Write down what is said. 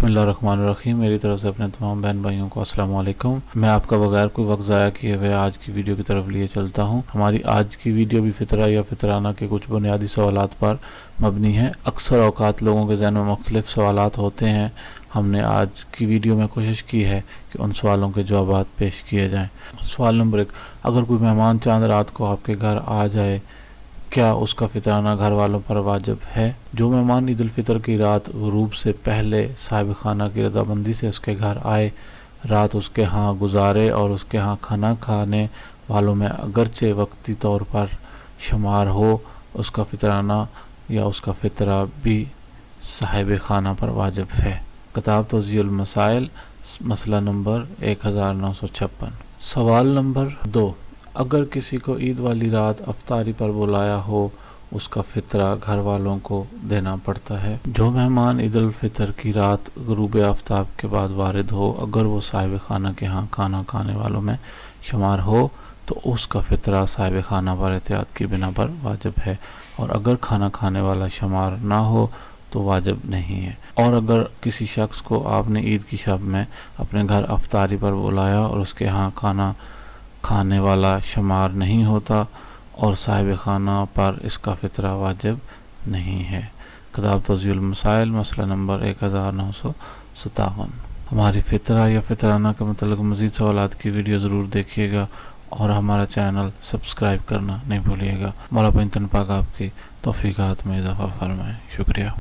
بسم اللہ الرحمن الرحیم۔ میری طرف سے اپنے تمام بہن بھائیوں کو السلام علیکم۔ میں آپ کا بغیر کوئی وقت ضائع کیے ہوئے آج کی ویڈیو کی طرف لیے چلتا ہوں۔ ہماری آج کی ویڈیو بھی فطرہ یا فطرانہ کے کچھ بنیادی سوالات پر مبنی ہے۔ اکثر اوقات لوگوں کے ذہن میں مختلف سوالات ہوتے ہیں۔ ہم نے آج کی ویڈیو میں کوشش کی ہے کہ ان سوالوں کے جوابات پیش کیے جائیں۔ سوال نمبر 1، اگر کوئی مہمان چاند رات کو آپ کے گھر آ جائے، کیا اس کا فطرانہ گھر والوں پر واجب ہے؟ جو مہمان عید الفطر کی رات غروب سے پہلے صاحب خانہ کی رضامندی سے اس کے گھر آئے، رات اس کے ہاں گزارے اور اس کے ہاں کھانا کھانے والوں میں اگرچہ وقتی طور پر شمار ہو، اس کا فطرانہ یا اس کا فطرہ بھی صاحب خانہ پر واجب ہے۔ کتاب توضیح المسائل، مسئلہ نمبر 1956۔ سوال نمبر 2، اگر کسی کو عید والی رات افطاری پر بلایا ہو، اس کا فطرہ گھر والوں کو دینا پڑتا ہے۔ جو مہمان عید الفطر کی رات غروب آفتاب کے بعد وارد ہو، اگر وہ صاحب خانہ کے ہاں کھانا کھانے والوں میں شمار ہو تو اس کا فطرہ صاحب خانہ پر احتیاط کی بنا پر واجب ہے، اور اگر کھانا کھانے والا شمار نہ ہو تو واجب نہیں ہے۔ اور اگر کسی شخص کو آپ نے عید کی شب میں اپنے گھر افطاری پر بلایا اور اس کے ہاں کھانا کھانے والا شمار نہیں ہوتا اور صاحب خانہ پر اس کا فطرہ واجب نہیں ہے۔ کتاب توضیح المسائل، مسئلہ نمبر 1957۔ ہماری فطرہ یا فطرانہ کے متعلق مزید سوالات کی ویڈیو ضرور دیکھیے گا اور ہمارا چینل سبسکرائب کرنا نہیں بھولیے گا۔ مولا پاک آپ کی توفیقات میں اضافہ فرمائے۔ شکریہ۔